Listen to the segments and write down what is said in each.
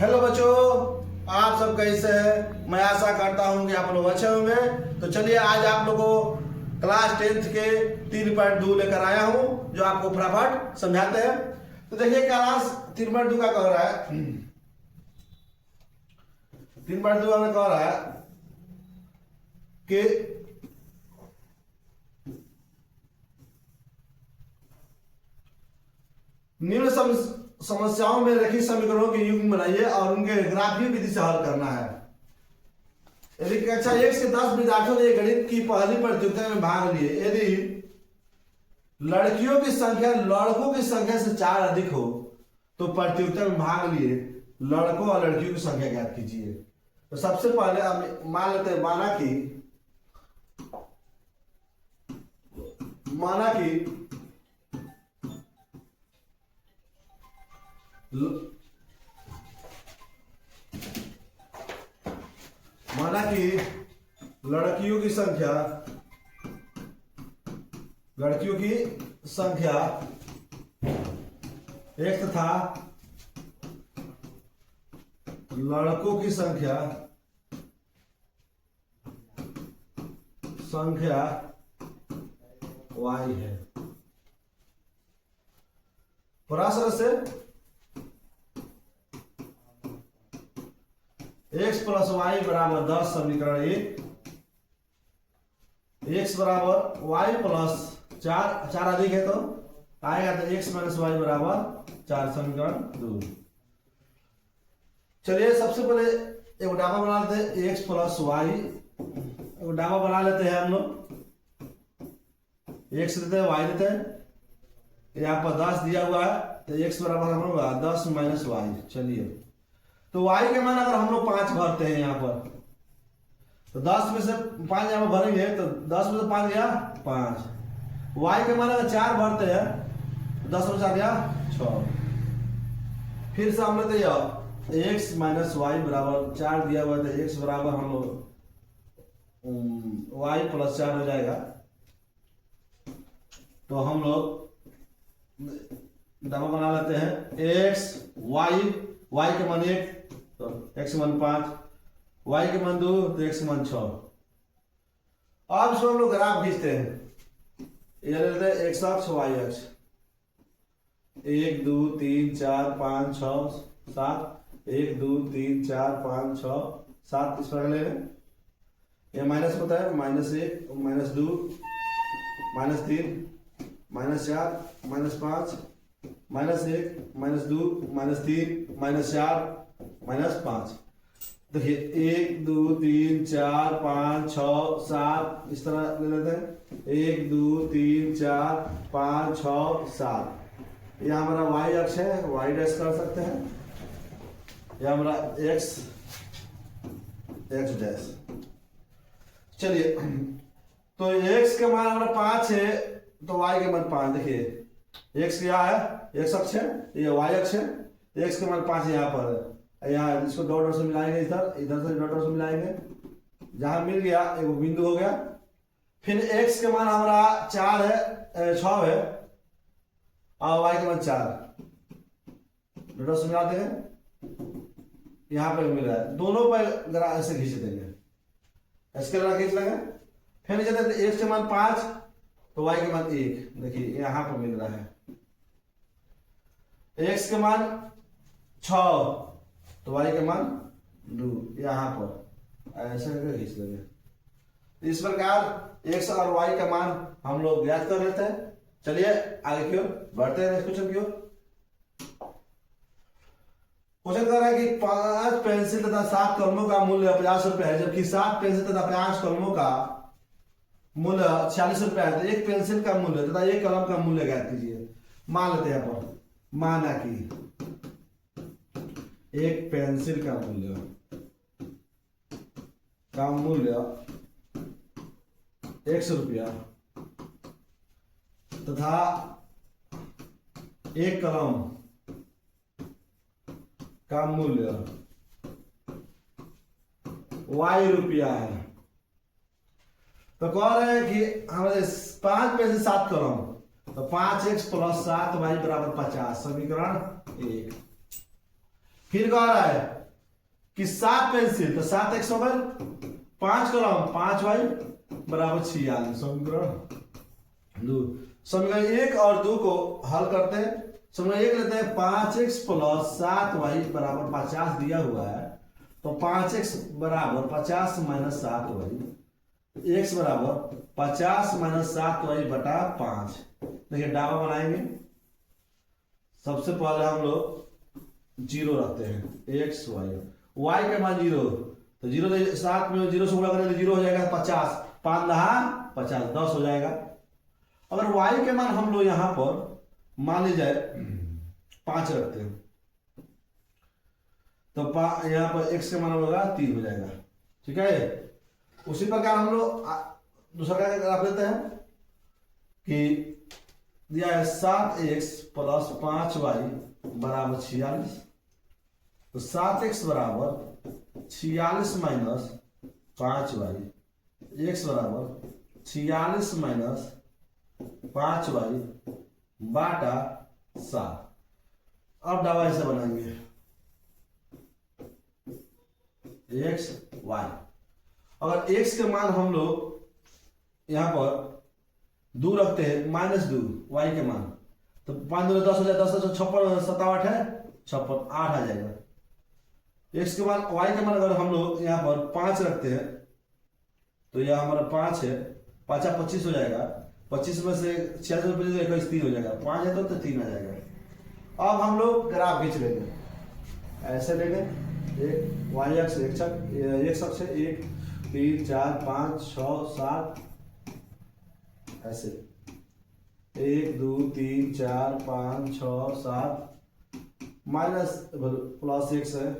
Hello बच्चों, आप सब कैसे हैं? मैं आशा करता हूं कि आप लोग अच्छे होंगे। तो चलिए आज आप लोगों को क्लास 10th के 3.2 लेकर आया हूं जो आपको फटाफट समझाते हैं। तो देखिए क्लास 3.2 का कह रहा है 3.2 में कह रहा है कि निम्न समस्याओं में रखी समीकरणों के युग्म बनाइए और उनके ग्राफीय विधि से हल करना है। यदि कक्षा 1 से 10 विद्यार्थियों ने गणित की पहली प्रतियोगिता में भाग लिए, यदि लड़कियों की संख्या लड़कों की संख्या से 4 अधिक हो तो प्रतियोगिता में भाग लिए लड़कों और लड़कियों की संख्या ज्ञात कीजिए। तो सबसे पहले हम मान लेते हैं माना कि लड़कियों की संख्या एक तथा लड़कों की संख्या y है। प्रश्न से x प्लस वाई बराबर 10 समीकरण 1, x बराबर y प्लस 4 अधिक है तो आएगा तो x माइनस वाई बराबर 4 समीकरण 2। चलिए सबसे पहले एक डाबा बना लेते हैं x प्लस वाई, एक डाबा बना लेते हैं हम लोग। x देते हैं y देते हैं, यहाँ पर 10 दिया हुआ है तो x बराबर हम होगा 10 माइनस वाई। चलिए तो y के मान अगर हम लोग 5 भरते हैं यहाँ पर तो 10 में से 5 यहाँ पर भरेंगे तो 10 में से 5 गया 5। y के मान अगर 4 भरते हैं तो 10 में 4 गया 6। फिर से हम लेते हैं x माइनस वाई बराबर 4 दिया हुआ है तो x बराबर हम लोग y प्लस 4 हो जाएगा। तो हम लोग डबल बना लेते हैं x y के मान 1 तो x के मान 5, y के मान 2 तो x के मान 6। अब इसको हम लोग ग्राफ खींचते हैं। ये लेते हैं x अक्ष y अक्ष 1 2 3 4 5 6 7 1 2 3 4 5 6 7 इस पर ले लें। ये माइनस होता है -1 -2 -3 -4 -5 -1 -2 -3 -4 -5। देखिए 1 2 3 4 5 6 7 इस तरह ले लेते हैं 1 2 3 4 5 6 7। यह हमारा y अक्ष है, y डैश कर सकते हैं। यह हमारा x डैश। चलिए तो x का मान हमारा 5 है तो y के मान 5। देखिए x क्या है, x अक्ष है, ये y अक्ष है, x के मान 5 यहाँ पर है। यहाँ इसको डॉट से मिलाएंगे, इधर से डॉट से मिलाएंगे, जहां मिल गया एक बिंदु हो गया। फिर x के मान हमारा 4 है 6 है और y के मान 4 डॉट से मिलाते हैं, यहाँ पर मिल रहा है। दोनों पर जरा ऐसे खींच देंगे, इसके द्वारा खींच लेंगे। फिर नीचे x के मान 5 तो y के मान 1। देखिए यहाँ पर मिल रहा है x के मान 6 तो y के मान 2, यहाँ पर ऐसे करके खींच लेंगे। इस प्रकार x और y का मान हम लोग ज्ञात कर लेते हैं। चलिए आगे की ओर बढ़ते हैं। क्वेश्चन की ओर क्वेश्चन कर रहा है कि 5 पेंसिल तथा 7 कलमों का मूल्य 50 रुपए है, जबकि 7 पेंसिल तथा 5 कलमों का मूल्य 46 रुपए है। तो एक पेंसिल का मूल्य तथा एक कलम का मूल्य ज्ञात कीजिए। मान लेते हैं यहाँ पर माना कि एक पेंसिल का मूल्य 100 रुपया तथा एक कलम का मूल्य y रुपया है। तो कह रहे हैं कि हमारे 5 पेंसिल 7 कलम तो 5x + 7y = 50 समीकरण 1। फिर कह रहा है कि 7 पेंसिल, तो 7x हो गए, 5 कलम, 5y बराबर 46। समीकरण 2, समीकरण 1 और 2 को हल करते हैं। समीकरण 1 लेते हैं, 5x प्लस 7y बराबर 50 दिया हुआ है, तो 5x बराबर 50 माइनस 7y, x बराबर 50 माइनस 7y बटा 5। देखिए डाबा बनाएंगे, सबसे पहले हम लोग 0 रखते हैं, x y के मान 0, तो 0 7 में 0 से गुणा करें तो 0 हो जाएगा 50, 5 दहा 50, 10 हो जाएगा। अगर y के मान हम लोग यहां पर मान ली जाए 5 रखते हैं, तो यहां पर x के मान होगा 3 हो जाएगा। ठीक है, उसी प्रकार हम लोग दूसरा क्या रख लेते हैं कि दिया है 7x प्लस 5y बराबर 46, तो 7x बराबर 46 माइनस 5y, x बराबर 46 माइनस 5y बाटा 7। अब डबा ऐसे बनाएंगे x y। अगर x के मान हम लोग यहां पर 2 रखते हैं, -2 y के मान, तो 5 2 10 हो जाए, 10 56 7 8 है 56, 8 आ जाएगा। x के मान y के मान अगर हम लोग यहाँ पर 5 रखते हैं, तो यह हमारा 5 है, 5 25 हो जाएगा, 25 में से 46 में 25 3 हो जाएगा, 5 है तो 3 आ जाएगा। अब हम लोग ग्राफ खींच लेंगे, ऐसे लेंगे, एक y अक्ष एक अक्ष है, 1 3 4 5 6 7, ऐसे 1 2 3 4 5 6 7, माइनस प्लस x है,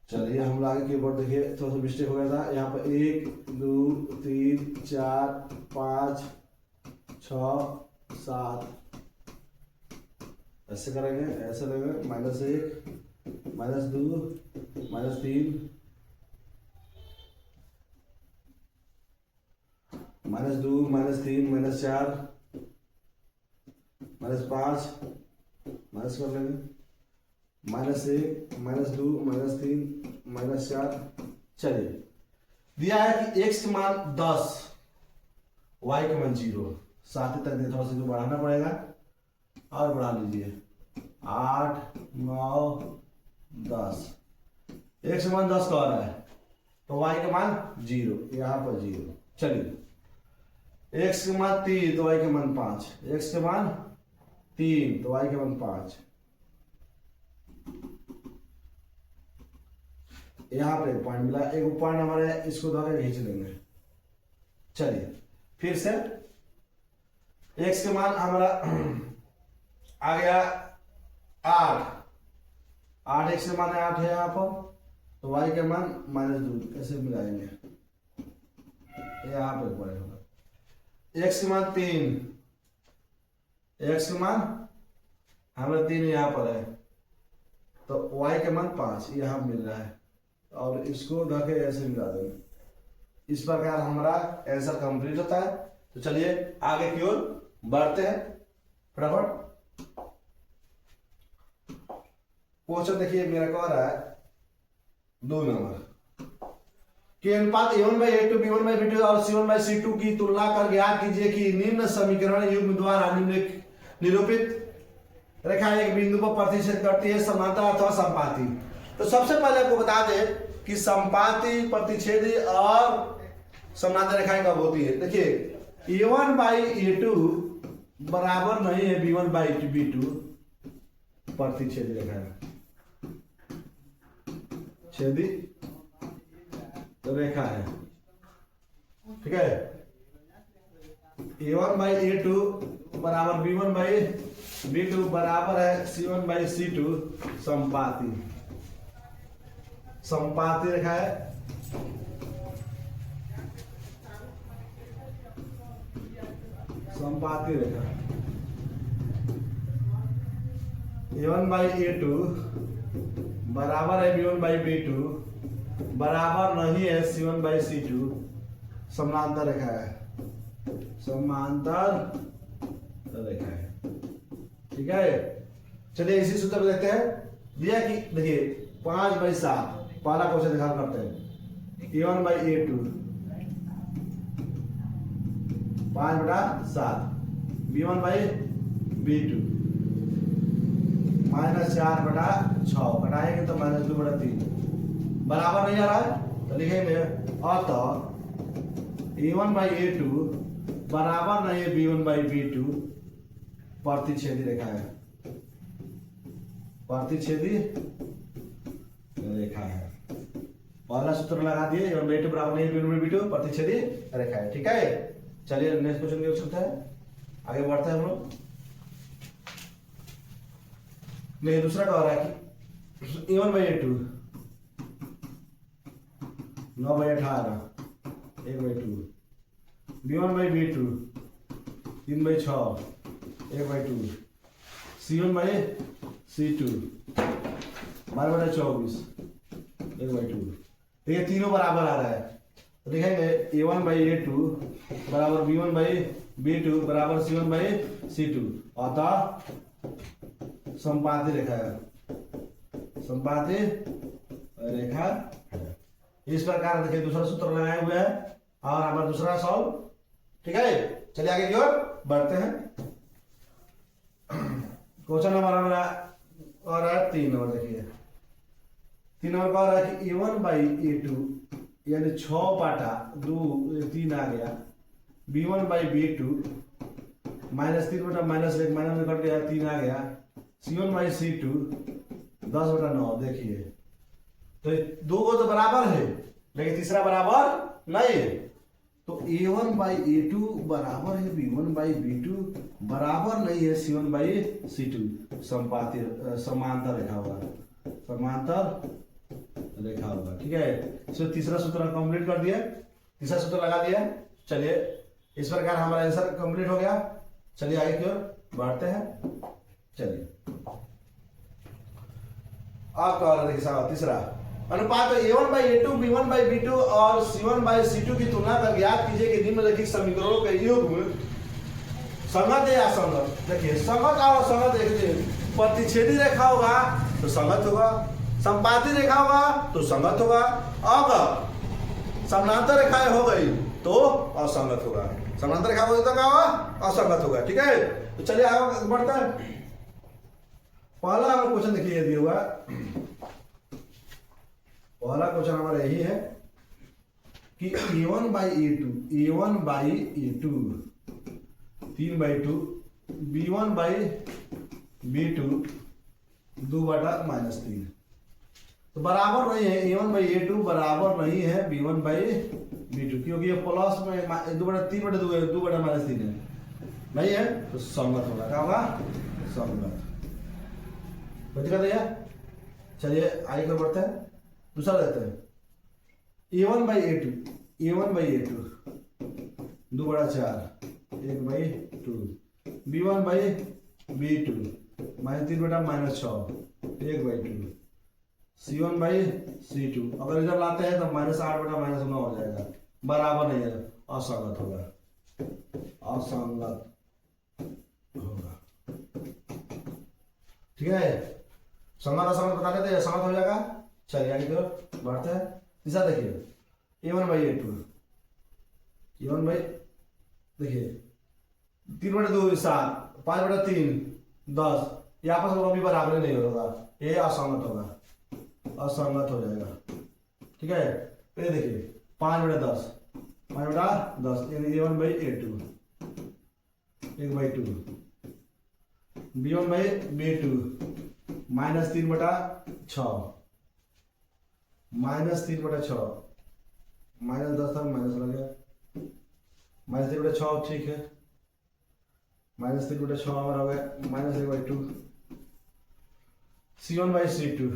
चलिए हम आगे की बोर्ड देखिए, थोड़ा सा मिस्टेक हो गया था यहाँ पर, 1 2 3 4 5 6 7, ऐसे करेंगे, ऐसे लेंगे, -1 -2 -3 -2 -3 -4 -5 माइनस कर लेंगे, -1 -2 -3 -4। चलिए दिया है कि x के मान 10, y के मान 0, 7 तक थोड़ा सा बढ़ाना पड़ेगा, और बढ़ा लीजिए 8 9 10, x के मान 10 कह रहा है, तो y के मान 0, यहाँ पर 0। चलिए x के मान 3 तो y के मान 5, x के मान 3 तो y के मान 5, यहाँ पे एक पॉइंट मिला, एक पॉइंट हमारे इसको धोके खींच लेंगे। चलिए फिर से x के मान हमारा आ गया 8 x के मान 8 है यहाँ पर, तो y के मान -2, कैसे मिलाएंगे, यहाँ पे पॉइंट होगा। x के मान 3, x के मान हमारा 3 यहाँ पर है, तो y के मान 5 यहाँ मिल रहा है, और इसको धके ऐसे मिला देंगे। इस प्रकार हमारा आंसर कंप्लीट होता है। तो चलिए आगे की ओर बढ़ते हैं फटाफट। क्वेश्चन देखिए मेरा कह रहा है 2 नंबर के अनुपात a1/a2 b1/b2 और c1/c2 की तुलना कर ज्ञात कीजिए कि निम्न समीकरण युग्म द्वारा निरूपित रेखा एक बिंदु पर प्रतिच्छेद करती है, समांतर अथवा संपाती। तो सबसे पहले आपको बता दें कि संपाती, प्रतिच्छेदी और समांतर रेखाएं कब होती है। देखिए a1/a2 बराबर नहीं है b1/b2, प्रतिच्छेदी रेखा है, छेदी रेखा है, ठीक है। a1/a2 बराबर b1/b2 बराबर है c1/c2, संपाती, संपाती रेखा है। संपाती रेखा a1/a2 बराबर है b1/b2 बराबर नहीं है c1/c2, समांतर रेखा है, समांतर रेखा है। ठीक है, चलिए इसी सूत्र में देखते हैं। दिया कि देखिए 5/7 पहला क्वेश्चन ध्यान करते हैं। A1/A2 5/7 B1/B2 -4/6 घटाएंगे तो -2/3 बराबर नहीं आ रहा है तो लिखेंगे अतः A1/A2 बराबर नहीं है B1/B2 प्रतिच्छेदी रेखा है, प्रतिच्छेदी रेखा है। पहला सूत्र लगा दिए A1/A2 बराबर नहीं है B1/B2 प्रतिच्छेदी रेखा है। ठीक है, चलिए नेक्स्ट क्वेश्चन की ओर है, आगे बढ़ते हैं हम लोग। नहीं, दूसरा क्या हो रहा है कि A1/A2 9/18 1/2 B1/B2 3/6 1/2 C1/C2 12/24 1/2। देखिए तीनों बराबर आ रहा है तो देखेंगे A1/A2 बराबर B1/B2 बराबर C1/C2 अतः संपाती रेखा है, संपाती रेखा है। इस प्रकार देखिए दूसरा सूत्र लगाए हुए हैं और हमारा दूसरा सॉल्व। ठीक है, चलिए आगे की ओर बढ़ते हैं। क्वेश्चन नंबर हमारा और है 3 नंबर। देखिए 3 नंबर का हो रहा है कि A1/A2 यानी 6/2 आ गया B1/B2 -3 -1 माइनस कट गया 3 आ गया C1/C2 10/9। देखिए तो दो को तो बराबर है लेकिन तीसरा बराबर नहीं है तो A1/A2 बराबर है B1/B2 बराबर नहीं है C1/C2 संपाती समांतर रेखा होगा, समांतर रेखा होगा। ठीक है, इसमें तीसरा सूत्र कंप्लीट कर दिया, तीसरा सूत्र लगा दिया। चलिए इस प्रकार हमारा आंसर कंप्लीट हो गया। चलिए आगे की ओर बढ़ते हैं। चलिए आपका देखिए तीसरा अनुपात A1/A2 B1/B2 और C1/C2 की तुलना कर ज्ञात कीजिए कि निम्नलिखित समीकरणों के युग्म संगत है या असंगत। देखिए संगत और असंगत देखिए, प्रतिच्छेदी रेखा होगा तो संगत होगा, संपाती रेखा होगा तो संगत होगा, अगर समानांतर रेखाएं हो गई तो असंगत होगा, समानांतर रेखा हो गई तो क्या होगा, असंगत होगा। ठीक है, तो चलिए आगे बढ़ते हैं। पहला हमारा क्वेश्चन देखिए ये दिया हुआ, पहला क्वेश्चन हमारा यही है कि A1/A2 3/2 B1/B2 2/-3 तो बराबर नहीं है। A1/A2 बराबर नहीं है B1/B2 क्योंकि ये प्लस में 2/3/2 है, 2/-3 है, नहीं है तो संगत होगा। क्या होगा, संगत। बच गया। चलिए आगे कर बढ़ते हैं, दूसरा लेते हैं। A1/A2 2/4 1/2 B1/B2 -3/-6 1/2 C1/C2 अगर इधर लाते हैं तो -8/-9 हो जाएगा, बराबर नहीं है, असंगत होगा, असंगत होगा। ठीक है, संगत असंगत बता देते हैं, संगत हो जाएगा। चलिए आगे की ओर बढ़ते हैं। तीसरा देखिए A1/A2 देखिए 3/2 7 5/3 10 ये आपस में कभी बराबर नहीं होगा, ये असंगत होगा, असंगत हो जाएगा। ठीक है, ये देखिए 5/10 यानी A1/A2 1/2 B1/B2 -3/6 -3/6 -10 था माइनस लग गया -3/6 ठीक है, -3/6 हमारा हो गया -1/2 C1/C2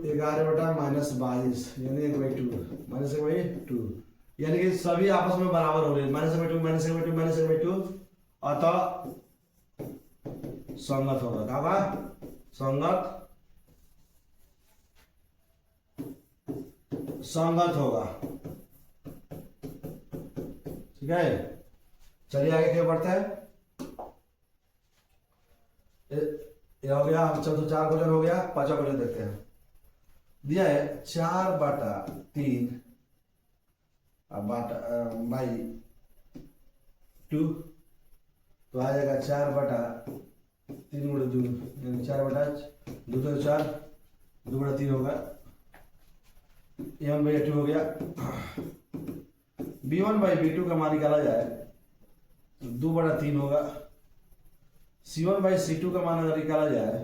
11/-22 यानी 1/2 यानी कि सभी आपस में बराबर हो रहे -1/2 अतः संगत होगा। क्या होगा, संगत होगा। ठीक है। चलिए आगे क्या बढ़ते हैं। ये हो गया, हम चौथा 4 क्वेश्चन हो गया, 5वां क्वेश्चन देखते हैं। दिया है 4/3 बाई 2, तो आ जाएगा 4/3 गुणे 2, यानी 4/2 तो 4, 2/3 होगा। m/2 हो गया। b1/b2 का मान निकाला जाए तो 2/3 होगा। c1/c2 का मान अगर निकाला जाए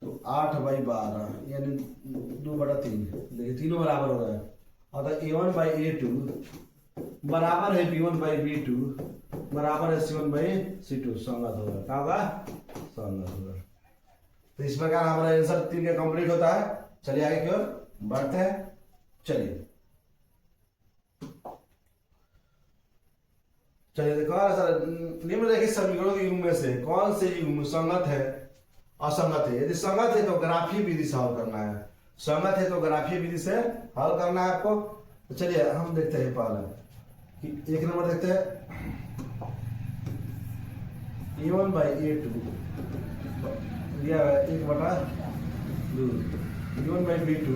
तो 8/12 यानी 2/3। देखिए तीनों बराबर हो रहा है। और a1/a2 बराबर है b1/b2 बराबर है c1/c2, संगत होगा। क्या होगा? संगत होगा। तो इस प्रकार हमारा आंसर 3 का कंप्लीट होता है। चलिए आगे की ओर बढ़ते हैं। चलिए देखो सर, निम्नलिखित समीकरणों के युग्म में से कौन से युग्म संगत है, असंगत है? यदि संगत है तो ग्राफीय विधि से हल करना है। संगत है तो ग्राफीय विधि से हल करना है आपको। तो चलिए हम देखते हैं पहले कि 1 नंबर देखते हैं। a1/a2 दिया है 1/2, b1/b2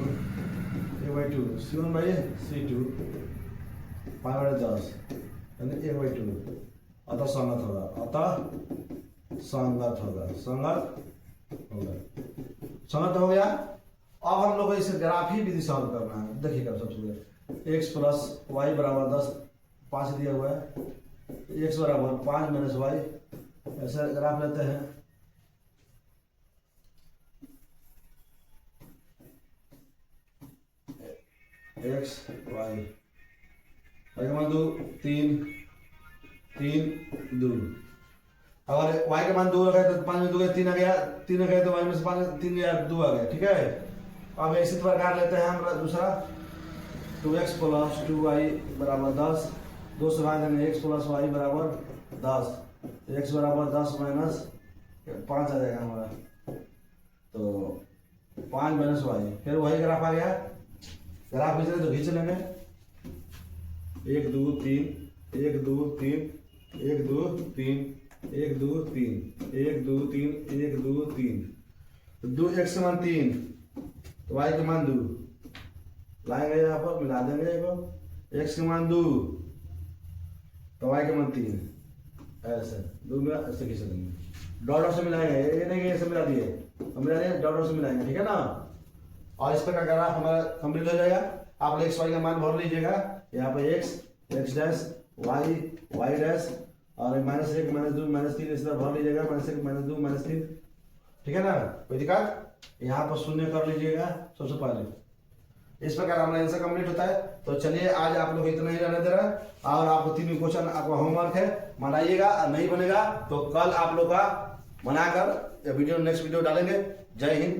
a/2, c1/c2 5/10 यानी 1/2। अतः संगत होगा, संगत हो गया। अब हम लोग को इसे ग्राफीय विधि से हल करना है। देखिएगा सबसे पहले x + y = 10, 5 दिया हुआ है। x = 5 - y, ऐसे ग्राफ लेते हैं। x y का मान 2 3 3 2। अगर y का मान 2 आ गया तो 5 में 2 गया 3 आ गया, 3 आ गया तो y में से 5 3 गया 2 आ गया। ठीक है। अब इसी प्रकार लेते हैं हम दूसरा 2x + 2y = 10, 2 से भाग देंगे x + y = 10, x = 10 - 5 आ जाएगा हमारा। तो 5 - y, फिर वही ग्राफ आ गया। ग्राफ खींच रहे तो खींच लेंगे 1 2 3 1 2 3 1 2 3 1 2 3 1 2 3 1 2 3। तो 2x का मान 3 तो y का मान 2 लाएंगे, यहाँ पर मिला देंगे। x का मान 2 तो y का मान 3, ऐसे 2 मिला, ऐसे खींच लेंगे। डॉट से मिलाएंगे, ये नहीं कि ऐसे मिला दिए, हम मिला दिए डॉट से मिलाएंगे। ठीक है ना। और इस प्रकार ग्राफ हमारा कंप्लीट हो जाएगा। आप x y का मान भर लीजिएगा। यहाँ पे x डैश y डैश और -1 -2 -3 इस तरह भर लीजिएगा। -1 -2 -3। ठीक है ना, कोई दिक्कत? यहाँ पर शून्य कर लीजिएगा सबसे पहले। इस प्रकार हमारा आंसर कंप्लीट होता है। तो चलिए आज आप लोग इतना ही रहने दे रहे हैं। और आपको 3 क्वेश्चन आपका होमवर्क है, बनाइएगा। नहीं बनेगा तो कल आप लोग का बनाकर वीडियो नेक्स्ट वीडियो डालेंगे। जय हिंद।